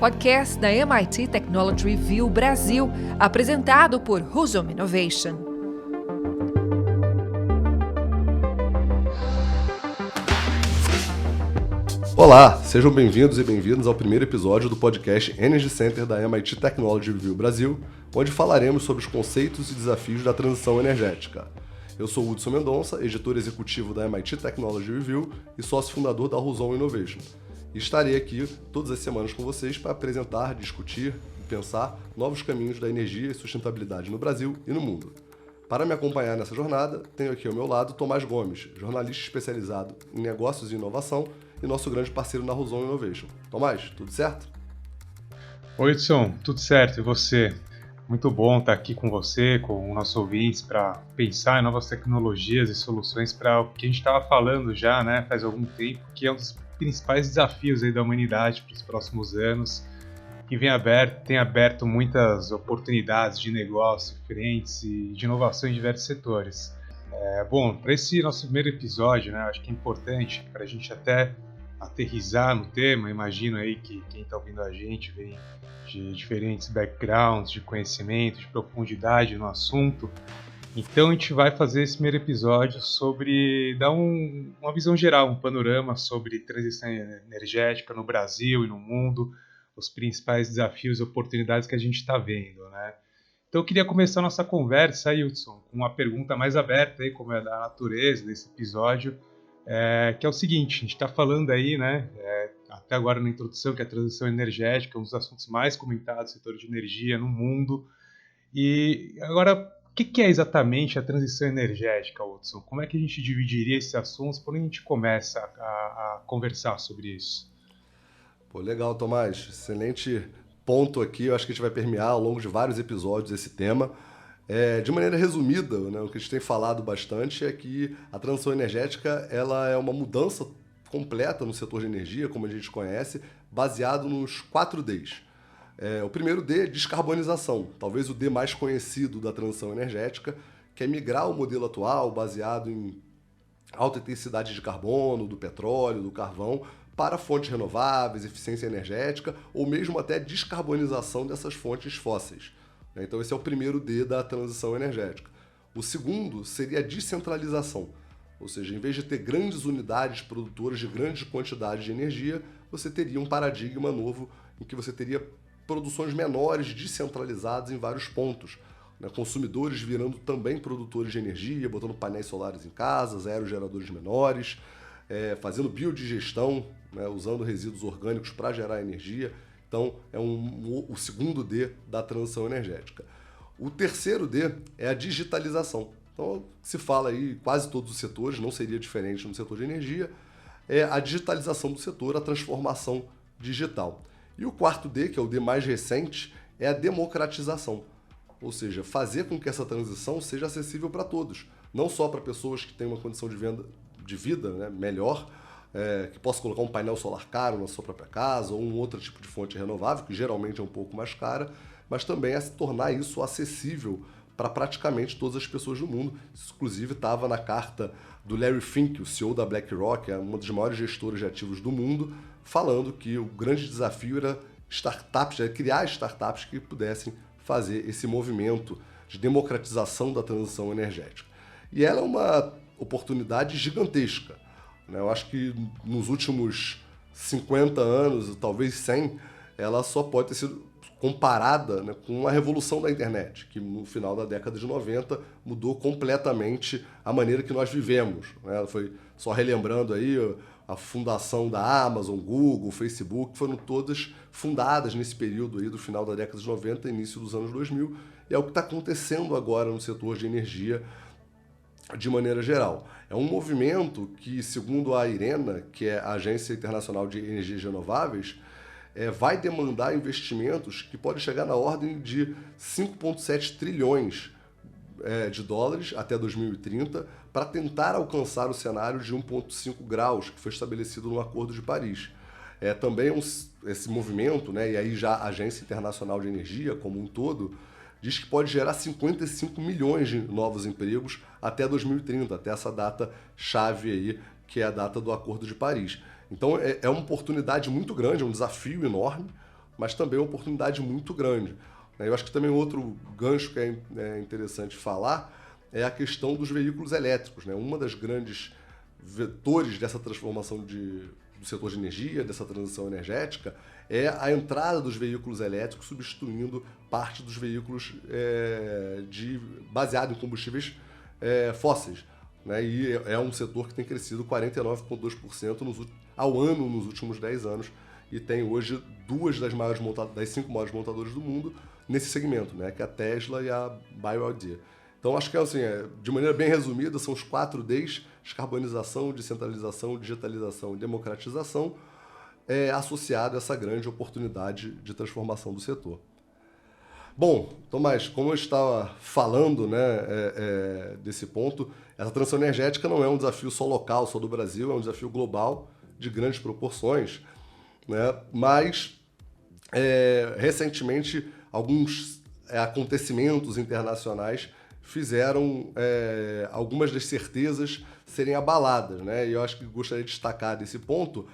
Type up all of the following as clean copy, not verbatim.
podcast da MIT Technology Review Brasil, apresentado por Husum Innovation. Olá, sejam bem-vindos e bem-vindas ao primeiro episódio do podcast Energy Center da MIT Technology Review Brasil, onde falaremos sobre os conceitos e desafios da transição energética. Eu sou Hudson Mendonça, editor executivo da MIT Technology Review e sócio fundador da Husum Innovation. E estarei aqui todas as semanas com vocês para apresentar, discutir e pensar novos caminhos da energia e sustentabilidade no Brasil e no mundo. Para me acompanhar nessa jornada, tenho aqui ao meu lado Tomás Gomes, jornalista especializado em negócios e inovação e nosso grande parceiro na Husum Innovation. Tomás, tudo certo? Oi, Hudson, tudo certo, e você? Muito bom estar aqui com você, com os nossos ouvintes, para pensar em novas tecnologias e soluções para o que a gente estava falando já, né, faz algum tempo, que é um dos principais desafios aí da humanidade para os próximos anos, que tem aberto muitas oportunidades de negócio diferentes e de inovação em diversos setores. Bom, para esse nosso primeiro episódio, né, acho que é importante para a gente até aterrissar no tema. Imagino aí que quem está ouvindo a gente vem de diferentes backgrounds, de conhecimento, de profundidade no assunto. Então a gente vai fazer esse primeiro episódio sobre dar uma visão geral, um panorama sobre transição energética no Brasil e no mundo, os principais desafios e oportunidades que a gente está vendo, né? Então eu queria começar a nossa conversa aí, Hudson, com uma pergunta mais aberta, aí, como é da natureza desse episódio, que é o seguinte: a gente está falando aí, né, até agora na introdução, que a transição energética é um dos assuntos mais comentados no setor de energia no mundo. E agora, o que é exatamente a transição energética, Hudson? Como é que a gente dividiria esses assuntos quando a gente começa a conversar sobre isso? Pô, legal, Tomás. Excelente ponto aqui. Eu acho que a gente vai permear ao longo de vários episódios esse tema. De maneira resumida, né, o que a gente tem falado bastante é que a transição energética ela é uma mudança completa no setor de energia, como a gente conhece, baseado nos 4 Ds. O primeiro D é descarbonização, talvez o D mais conhecido da transição energética, que é migrar o modelo atual, baseado em alta intensidade de carbono, do petróleo, do carvão, para fontes renováveis, eficiência energética, ou mesmo até descarbonização dessas fontes fósseis. Então esse é o primeiro D da transição energética. O segundo seria a descentralização, ou seja, em vez de ter grandes unidades produtoras de grandes quantidades de energia, você teria um paradigma novo em que você teria produções menores descentralizadas em vários pontos, né? Consumidores virando também produtores de energia, botando painéis solares em casas, aerogeradores menores, fazendo biodigestão, né? Usando resíduos orgânicos para gerar energia. Então, o segundo D da transição energética. O terceiro D é a digitalização. Então, se fala aí em quase todos os setores, não seria diferente no setor de energia, é a digitalização do setor, a transformação digital. E o quarto D, que é o D mais recente, é a democratização. Ou seja, fazer com que essa transição seja acessível para todos. Não só para pessoas que têm uma condição de vida, né, melhor, que possa colocar um painel solar caro na sua própria casa ou um outro tipo de fonte renovável, que geralmente é um pouco mais cara, mas também a se tornar isso acessível para praticamente todas as pessoas do mundo. Isso, inclusive, estava na carta do Larry Fink, o CEO da BlackRock, uma das maiores gestoras de ativos do mundo, falando que o grande desafio era criar startups que pudessem fazer esse movimento de democratização da transição energética. E ela é uma oportunidade gigantesca. Eu acho que nos últimos 50 anos, talvez 100, ela só pode ter sido comparada, né, com a revolução da internet, que no final da década de 90 mudou completamente a maneira que nós vivemos, né? Foi só relembrando aí a fundação da Amazon, Google, Facebook, foram todas fundadas nesse período aí do final da década de 90 e início dos anos 2000, e é o que está acontecendo agora no setor de energia de maneira geral. É um movimento que, segundo a IRENA, que é a Agência Internacional de Energias Renováveis, vai demandar investimentos que podem chegar na ordem de 5,7 trilhões de dólares até 2030 para tentar alcançar o cenário de 1,5 graus que foi estabelecido no Acordo de Paris. Também esse movimento, né, e aí já a Agência Internacional de Energia como um todo, diz que pode gerar 55 milhões de novos empregos até 2030, até essa data-chave aí, que é a data do Acordo de Paris. Então é uma oportunidade muito grande, é um desafio enorme, mas também uma oportunidade muito grande. Eu acho que também outro gancho que é interessante falar é a questão dos veículos elétricos, né? Uma das grandes vetores dessa transformação do setor de energia, dessa transição energética, é a entrada dos veículos elétricos substituindo parte dos veículos baseados em combustíveis fósseis. Né? E é um setor que tem crescido 49,2% ao ano nos últimos 10 anos e tem hoje duas das 5 maiores montadoras do mundo nesse segmento, né? Que é a Tesla e a BYD. Então, acho que assim, de maneira bem resumida, são os 4 Ds: descarbonização, descentralização, digitalização e democratização, associado a essa grande oportunidade de transformação do setor. Bom, Tomás, como eu estava falando, né, desse ponto, essa transição energética não é um desafio só local, só do Brasil, é um desafio global de grandes proporções, né? Mas, recentemente, alguns acontecimentos internacionais fizeram algumas das certezas serem abaladas, né? E eu acho que gostaria de destacar desse ponto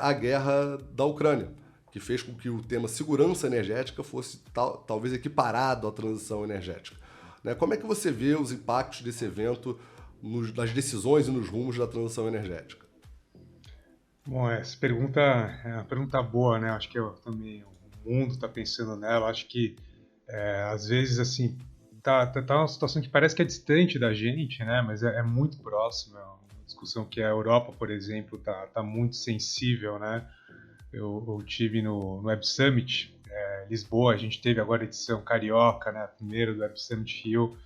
a guerra da Ucrânia, que fez com que o tema segurança energética fosse talvez equiparado à transição energética. Né? Como é que você vê os impactos desse evento nas decisões e nos rumos da transição energética? Bom, essa pergunta é uma pergunta boa, né? Acho que também o mundo está pensando nela. Acho que às vezes assim tá uma situação que parece que é distante da gente, né? Mas é muito próxima. É uma discussão que a Europa, por exemplo, tá muito sensível, né? Eu tive no Web Summit, Lisboa. A gente teve agora a edição carioca, né? A primeira do Web Summit Rio.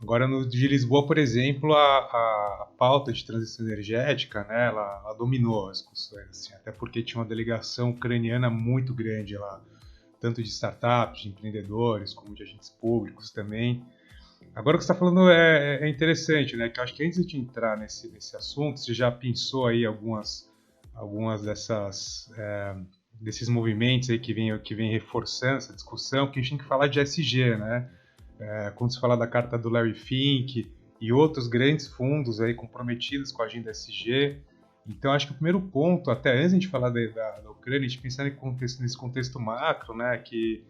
Agora, no de Lisboa, por exemplo, a pauta de transição energética, né, ela dominou as discussões, assim, até porque tinha uma delegação ucraniana muito grande lá, tanto de startups, de empreendedores, como de agentes públicos também. Agora, o que você está falando é interessante, né, que eu acho que antes de entrar nesse assunto, você já pensou aí algumas desses movimentos aí que vem reforçando essa discussão, que a gente tem que falar de ESG, né? Quando se fala da carta do Larry Fink e outros grandes fundos aí comprometidos com a agenda ESG. Então, acho que o primeiro ponto, até antes de a gente falar da Ucrânia, a gente pensar nesse contexto macro, né, que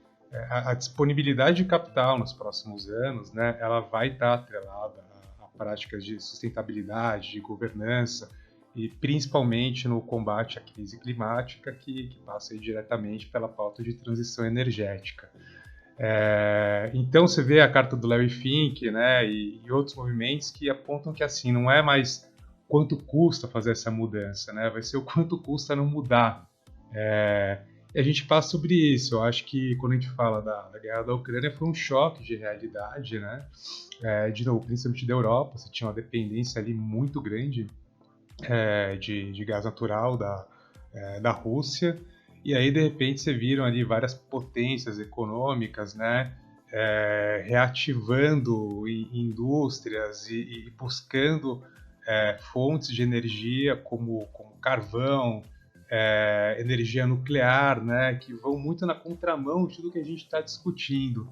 a disponibilidade de capital nos próximos anos, né, ela vai estar atrelada a práticas de sustentabilidade, de governança, e principalmente no combate à crise climática, que passa aí diretamente pela pauta de transição energética. Então você vê a carta do Larry Fink, né, e outros movimentos que apontam que assim não é mais quanto custa fazer essa mudança, né, vai ser o quanto custa não mudar. E a gente passa sobre isso. Eu acho que quando a gente fala da guerra da Ucrânia foi um choque de realidade, né, de novo, principalmente da Europa. Você tinha uma dependência ali muito grande de gás natural da Rússia. E aí, de repente, você viram ali várias potências econômicas, né, reativando indústrias e buscando fontes de energia como carvão, energia nuclear, né, que vão muito na contramão de tudo que a gente está discutindo.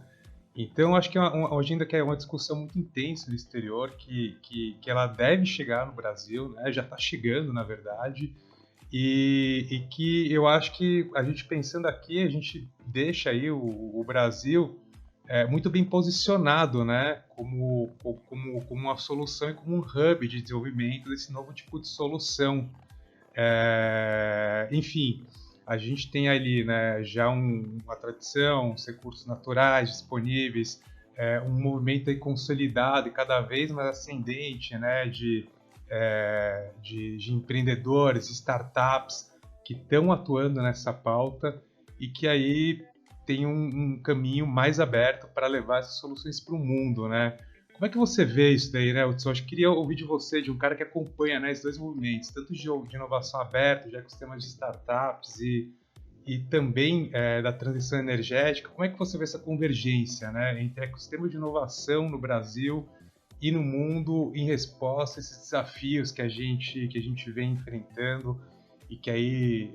Então, acho que é uma agenda que é uma discussão muito intensa no exterior, que ela deve chegar no Brasil, né, já está chegando, na verdade. E que eu acho que a gente pensando aqui, a gente deixa aí o Brasil muito bem posicionado, né, como uma solução e como um hub de desenvolvimento desse novo tipo de solução. Enfim, a gente tem ali, né, já uma tradição, os recursos naturais disponíveis, um movimento aí consolidado e cada vez mais ascendente, né, de empreendedores, startups que estão atuando nessa pauta e que aí tem um caminho mais aberto para levar essas soluções para o mundo, né? Como é que você vê isso daí, né, Hudson? Acho que queria ouvir de você, de um cara que acompanha, né, esses dois movimentos, tanto de inovação aberta, de ecossistemas de startups e também da transição energética. Como é que você vê essa convergência, né, entre ecossistemas de inovação no Brasil e no mundo em resposta a esses desafios que a gente vem enfrentando e que aí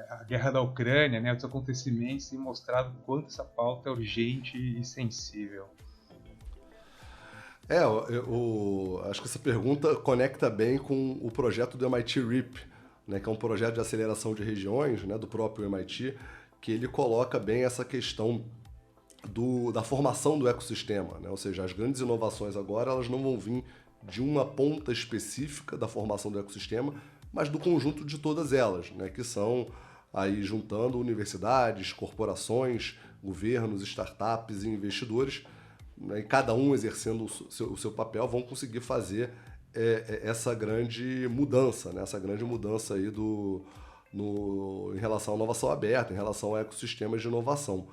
a guerra da Ucrânia, né, os acontecimentos têm mostrado quanto essa pauta é urgente e sensível? Acho que essa pergunta conecta bem com o projeto do MIT RIP, né, que é um projeto de aceleração de regiões, né, do próprio MIT, que ele coloca bem essa questão da formação do ecossistema, né? Ou seja, as grandes inovações agora elas não vão vir de uma ponta específica da formação do ecossistema, mas do conjunto de todas elas, né? Que são aí juntando universidades, corporações, governos, startups e investidores, né? E cada um exercendo o seu papel vão conseguir fazer essa grande mudança, né? Essa grande mudança aí em relação à inovação aberta, em relação a ecossistemas de inovação.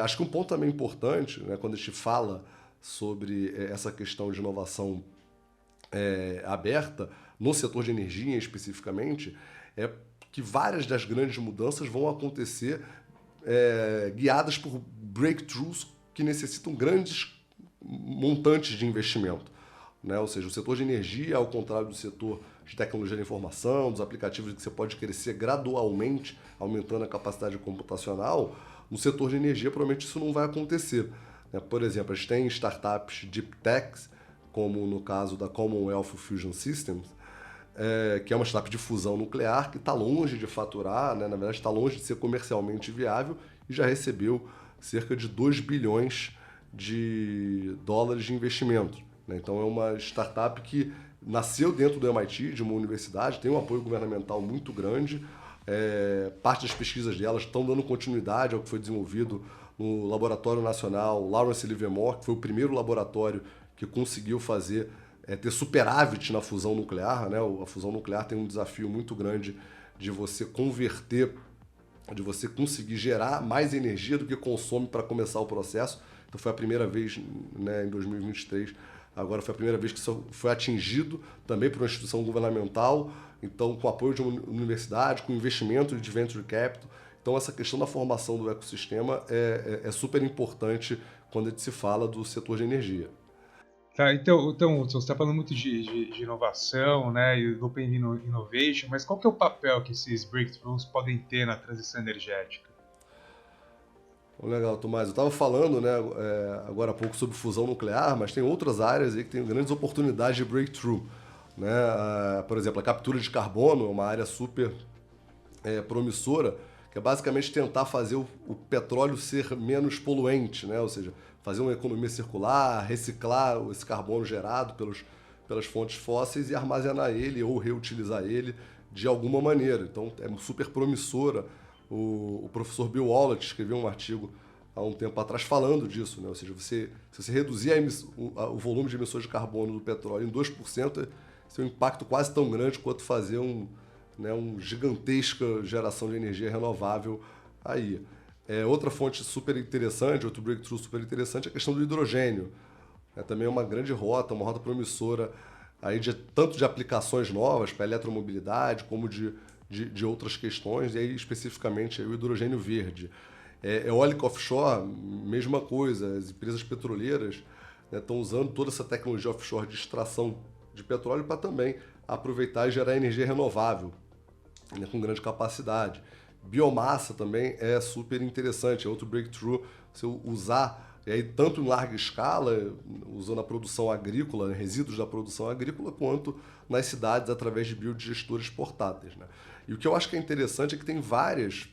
Acho que um ponto também importante, né, quando a gente fala sobre essa questão de inovação aberta, no setor de energia especificamente, é que várias das grandes mudanças vão acontecer guiadas por breakthroughs que necessitam grandes montantes de investimento, né? Ou seja, o setor de energia, ao contrário do setor de tecnologia da informação, dos aplicativos que você pode crescer gradualmente, aumentando a capacidade computacional, no setor de energia provavelmente isso não vai acontecer, né? Por exemplo, a gente tem startups deep techs, como no caso da Commonwealth Fusion Systems, que é uma startup de fusão nuclear que está longe de faturar, né? Na verdade está longe de ser comercialmente viável e já recebeu cerca de 2 bilhões de dólares de investimento, né? Então é uma startup que nasceu dentro do MIT, de uma universidade, tem um apoio governamental muito grande, parte das pesquisas delas estão dando continuidade ao que foi desenvolvido no Laboratório Nacional Lawrence Livermore, que foi o primeiro laboratório que conseguiu ter superávit na fusão nuclear, né? A fusão nuclear tem um desafio muito grande de você converter, de você conseguir gerar mais energia do que consome para começar o processo. Então foi a primeira vez, né, em 2023, agora foi a primeira vez que isso foi atingido também por uma instituição governamental, então com apoio de uma universidade, com investimento de venture capital. Então essa questão da formação do ecossistema é super importante quando a gente se fala do setor de energia. Tá, então você está falando muito de inovação, né, e do Open Innovation, mas qual que é o papel que esses breakthroughs podem ter na transição energética? Legal, Tomás. Eu estava falando, né, agora há pouco sobre fusão nuclear, mas tem outras áreas aí que têm grandes oportunidades de breakthrough, né? Por exemplo, a captura de carbono é uma área super promissora, que é basicamente tentar fazer o petróleo ser menos poluente, né? Ou seja, fazer uma economia circular, reciclar esse carbono gerado pelas fontes fósseis e armazenar ele ou reutilizar ele de alguma maneira. Então é super promissora. O professor Bill Wallace escreveu um artigo há um tempo atrás falando disso, né? Ou seja, se você reduzir o volume de emissões de carbono do petróleo em 2%, esse é um impacto quase tão grande quanto fazer uma gigantesca geração de energia renovável aí. Outra fonte super interessante, outro breakthrough super interessante é a questão do hidrogênio. Também é uma grande rota, uma rota promissora aí tanto de aplicações novas para a eletromobilidade, como de outras questões, e aí especificamente aí o hidrogênio verde. Eólica offshore, mesma coisa, as empresas petroleiras, né, estão usando toda essa tecnologia offshore de extração de petróleo para também aproveitar e gerar energia renovável, né, com grande capacidade. Biomassa também é super interessante, é outro breakthrough, você usar, e aí, tanto em larga escala, usando a produção agrícola, resíduos da produção agrícola, quanto nas cidades através de biodigestores portáteis, né? E o que eu acho que é interessante é que tem várias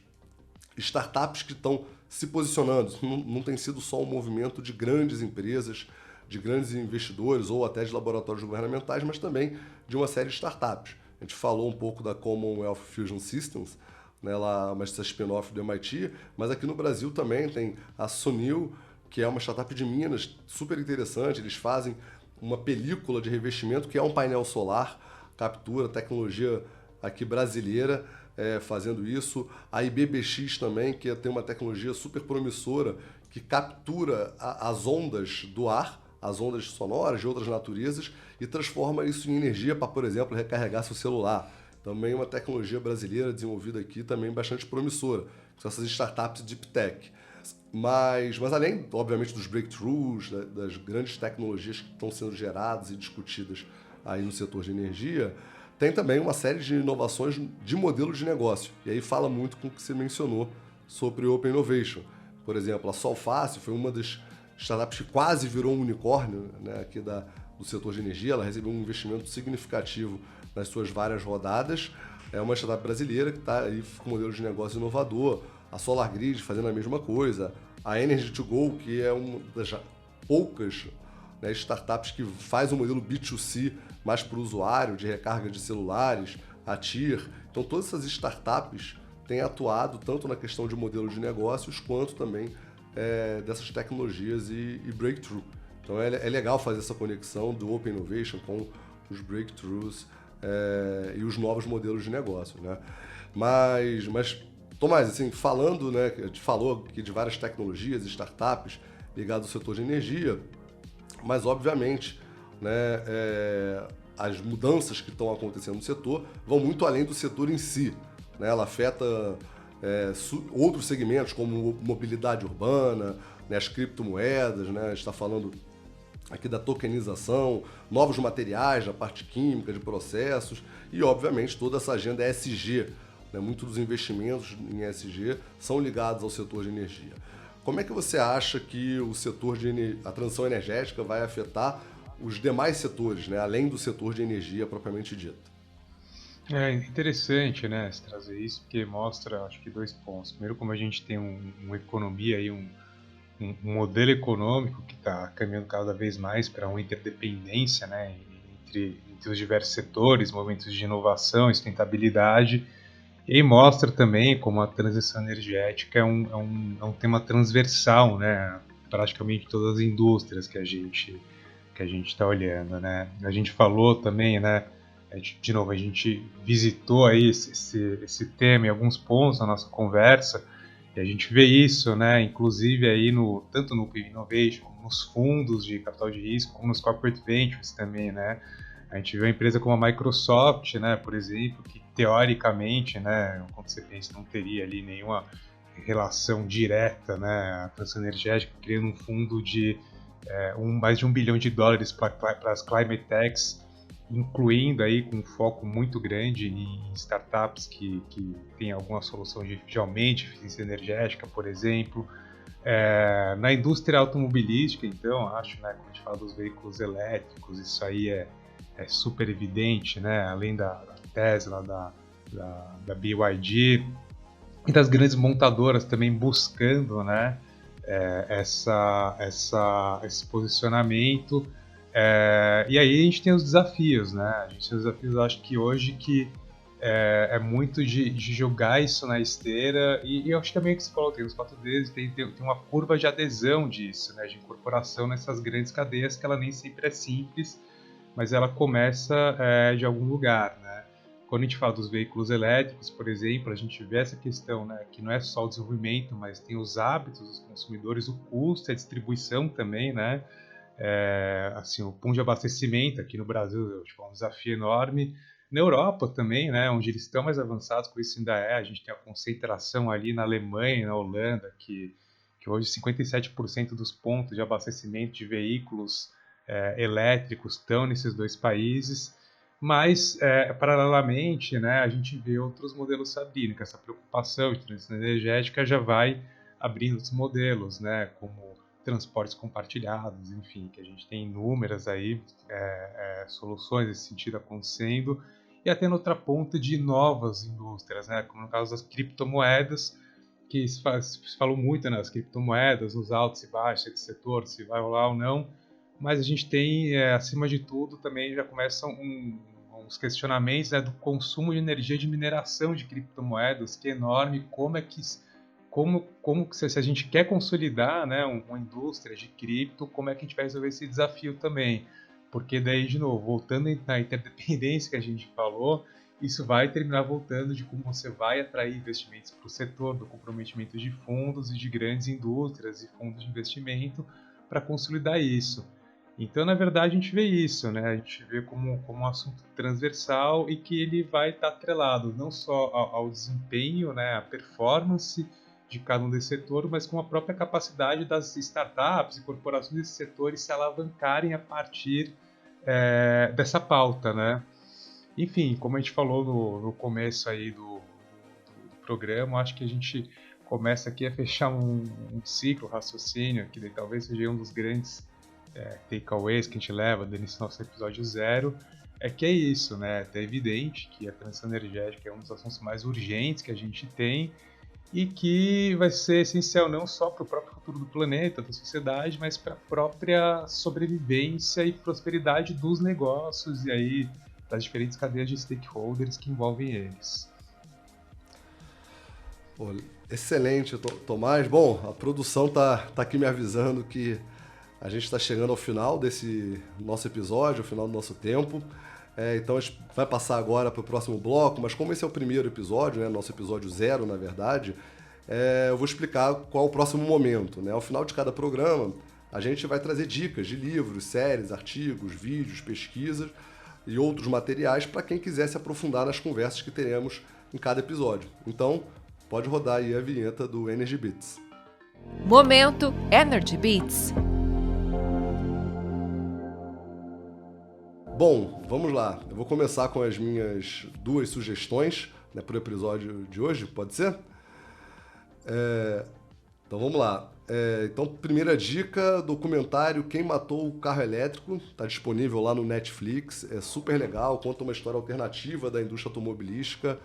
startups que estão se posicionando. Isso não tem sido só um movimento de grandes empresas, de grandes investidores ou até de laboratórios governamentais, mas também de uma série de startups. A gente falou um pouco da Commonwealth Fusion Systems, né, lá, mas essa spin-off do MIT, mas aqui no Brasil também tem a Sunil, que é uma startup de Minas, super interessante. Eles fazem uma película de revestimento, que é um painel solar, captura tecnologia aqui brasileira fazendo isso. A IBBX também, que tem uma tecnologia super promissora, que captura as ondas do ar, as ondas sonoras de outras naturezas, e transforma isso em energia para, por exemplo, recarregar seu celular. Também uma tecnologia brasileira desenvolvida aqui, também bastante promissora. São essas startups deep tech. Mas além, obviamente, dos breakthroughs, das grandes tecnologias que estão sendo geradas e discutidas aí no setor de energia, tem também uma série de inovações de modelo de negócio. E aí fala muito com o que você mencionou sobre o Open Innovation. Por exemplo, a Solfácil foi uma das startups que quase virou um unicórnio, né, aqui do setor de energia. Ela recebeu um investimento significativo nas suas várias rodadas. É uma startup brasileira que está aí com um modelo de negócio inovador. a SolarGrid fazendo a mesma coisa, a Energy2Go, que é uma das poucas, né, startups que faz um modelo B2C mais para o usuário, de recarga de celulares, a TIR. Então, todas essas startups têm atuado tanto na questão de modelo de negócios, quanto também dessas tecnologias e breakthrough. Então, é legal fazer essa conexão do Open Innovation com os breakthroughs e os novos modelos de negócio, né? Mas Tomás, assim, falando, né, a gente falou aqui de várias tecnologias, startups ligadas ao setor de energia, mas obviamente, né, as mudanças que estão acontecendo no setor vão muito além do setor em si, né? Ela afeta outros segmentos como mobilidade urbana, né, as criptomoedas, né? A gente está falando aqui da tokenização, novos materiais na parte química, de processos e, obviamente, toda essa agenda ESG. Né? Muitos dos investimentos em ESG são ligados ao setor de energia. Como é que você acha que o setor a transição energética vai afetar os demais setores, né? Além do setor de energia propriamente dito? É interessante, né, se trazer isso, porque mostra, acho que, dois pontos. Primeiro, como a gente tem uma economia e um modelo econômico que está caminhando cada vez mais para uma interdependência, né, entre os diversos setores, movimentos de inovação e sustentabilidade, e mostra também como a transição energética é um tema transversal, né, praticamente todas as indústrias que a gente está olhando, né. A gente falou também, né, de novo, a gente visitou aí esse tema em alguns pontos na nossa conversa, e a gente vê isso, né, inclusive aí tanto no PIB Innovation, como nos fundos de capital de risco, como nos corporate ventures também, né. A gente vê uma empresa como a Microsoft, né, por exemplo, que teoricamente, né, quando você pensa, não teria ali nenhuma relação direta, né, à transição energética, criando um fundo de mais de $1 bilhão para as climate techs, incluindo aí com um foco muito grande em startups que têm alguma solução de aumento de eficiência energética, por exemplo. Na indústria automobilística, então, acho, né, quando a gente fala dos veículos elétricos, isso aí é super evidente, né, além da Tesla, da BYD e das grandes montadoras também buscando, né, esse posicionamento. E aí a gente tem os desafios, né? A gente tem os desafios, eu acho que hoje que é muito de jogar isso na esteira, e eu acho que também que você falou, tem os 4Ds, tem uma curva de adesão disso, né? De incorporação nessas grandes cadeias, que ela nem sempre é simples, mas ela começa de algum lugar, né? Quando a gente fala dos veículos elétricos, por exemplo, a gente vê essa questão, né, que não é só o desenvolvimento, mas tem os hábitos dos consumidores, o custo, a distribuição também, né? Assim, o ponto de abastecimento aqui no Brasil é um desafio enorme. Na Europa também, né, onde eles estão mais avançados, por isso ainda a gente tem a concentração ali na Alemanha e na Holanda, que hoje 57% dos pontos de abastecimento de veículos elétricos estão nesses dois países. Mas, paralelamente, né, a gente vê outros modelos se abrindo, que essa preocupação de transição energética já vai abrindo os modelos, né, como transportes compartilhados, enfim, que a gente tem inúmeras aí soluções nesse sentido acontecendo, e até na outra ponta de novas indústrias, né, como no caso das criptomoedas, que se falou muito, né, as criptomoedas, os altos e baixos desse setor, se vai rolar ou não, mas a gente tem, acima de tudo, também já começam uns questionamentos, né, do consumo de energia de mineração de criptomoedas, que é enorme, se a gente quer consolidar, né, uma indústria de cripto, como é que a gente vai resolver esse desafio também? Porque daí, de novo, voltando na interdependência que a gente falou, isso vai terminar voltando de como você vai atrair investimentos para o setor, do comprometimento de fundos e de grandes indústrias e fundos de investimento para consolidar isso. Então, na verdade, a gente vê isso, né? A gente vê como um assunto transversal e que ele vai estar atrelado não só ao desempenho, né, à performance de cada um desse setor, mas com a própria capacidade das startups e corporações desses setores se alavancarem a partir dessa pauta, né? Enfim, como a gente falou no começo aí do programa, acho que a gente começa aqui a fechar um ciclo, raciocínio, que talvez seja um dos grandes takeaways que a gente leva nesse nosso episódio 0, que é isso, né? É evidente que a transição energética é um dos assuntos mais urgentes que a gente tem, e que vai ser essencial não só para o próprio futuro do planeta, da sociedade, mas para a própria sobrevivência e prosperidade dos negócios e aí das diferentes cadeias de stakeholders que envolvem eles. Pô, excelente, Tomás. Bom, a produção tá aqui me avisando que a gente está chegando ao final desse nosso episódio, ao final do nosso tempo. Então a gente vai passar agora para o próximo bloco, mas como esse é o primeiro episódio, né, nosso episódio 0, na verdade, eu vou explicar qual é o próximo momento. Né? Ao final de cada programa, a gente vai trazer dicas de livros, séries, artigos, vídeos, pesquisas e outros materiais para quem quiser se aprofundar nas conversas que teremos em cada episódio. Então, pode rodar aí a vinheta do Energy Beats. Momento Energy Beats. Bom, vamos lá. Eu vou começar com as minhas 2 sugestões, né, para o episódio de hoje, pode ser? Então vamos lá. Então, primeira dica, documentário Quem Matou o Carro Elétrico, está disponível lá no Netflix, é super legal, conta uma história alternativa da indústria automobilística,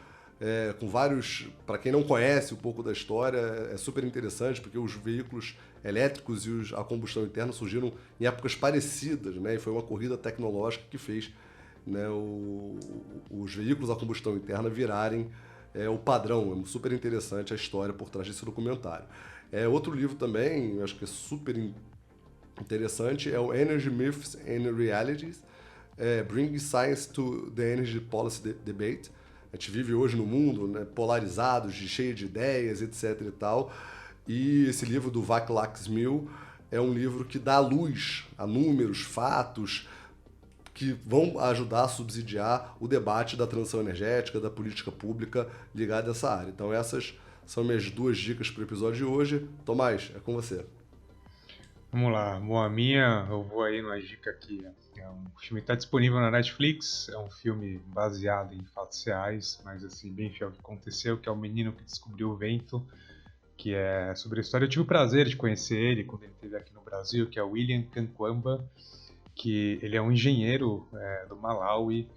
com vários, para quem não conhece um pouco da história, é super interessante, porque os veículos elétricos e a combustão interna surgiram em épocas parecidas, né? E foi uma corrida tecnológica que fez, né, os veículos a combustão interna virarem o padrão. É super interessante a história por trás desse documentário. Outro livro também, acho que é super interessante, é o Energy Myths and Realities, Bringing Science to the Energy Policy Debate. A gente vive hoje num mundo, né, polarizado, cheio de ideias, etc. e tal. E esse livro do Václav Smil é um livro que dá luz a números, fatos, que vão ajudar a subsidiar o debate da transição energética, da política pública ligada a essa área. Então essas são minhas 2 dicas para o episódio de hoje. Tomás, é com você. Vamos lá. Bom, a minha, eu vou aí numa dica aqui. É um filme que está disponível na Netflix, é um filme baseado em fatos reais, mas assim, bem fiel ao que aconteceu, que é O Menino que Descobriu o Vento, que é sobre a história. Eu tive o prazer de conhecer ele quando ele esteve aqui no Brasil, que é o William Kankwamba, que ele é um engenheiro do Malawi,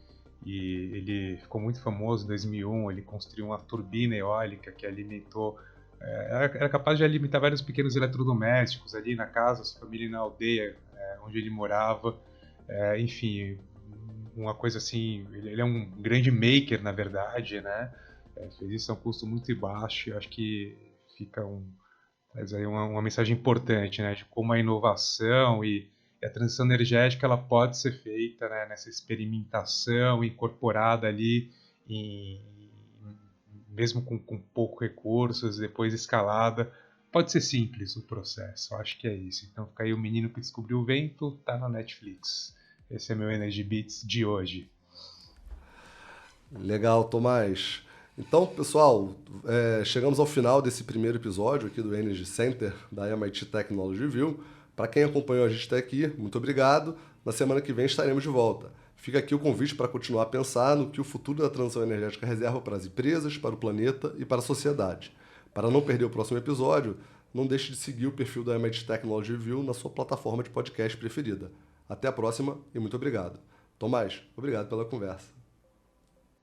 e ele ficou muito famoso em 2001, ele construiu uma turbina eólica que alimentou, era capaz de alimentar vários pequenos eletrodomésticos ali na casa, sua família e na aldeia onde ele morava. Enfim, uma coisa assim, ele é um grande maker, na verdade, né? Fez isso a um custo muito baixo, e acho que fica traz aí uma mensagem importante, né? De como a inovação e a transição energética ela pode ser feita, né, nessa experimentação incorporada ali, mesmo com poucos recursos, depois escalada. Pode ser simples o processo, acho que é isso. Então fica aí O Menino que Descobriu o Vento, tá na Netflix. Esse é meu Energy Beats de hoje. Legal, Tomás. Então, pessoal, chegamos ao final desse primeiro episódio aqui do Energy Center da MIT Technology Review. Para quem acompanhou a gente até aqui, muito obrigado. Na semana que vem estaremos de volta. Fica aqui o convite para continuar a pensar no que o futuro da transição energética reserva para as empresas, para o planeta e para a sociedade. Para não perder o próximo episódio, não deixe de seguir o perfil da MIT Technology Review na sua plataforma de podcast preferida. Até a próxima e muito obrigado. Tomás, obrigado pela conversa.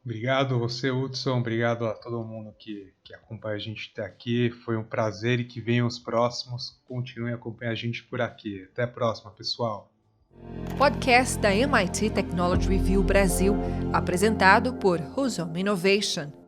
Obrigado a você, Hudson. Obrigado a todo mundo que acompanha a gente até aqui. Foi um prazer e que venham os próximos. Continuem a acompanhar a gente por aqui. Até a próxima, pessoal. Podcast da MIT Technology Review Brasil, apresentado por Husum Innovation.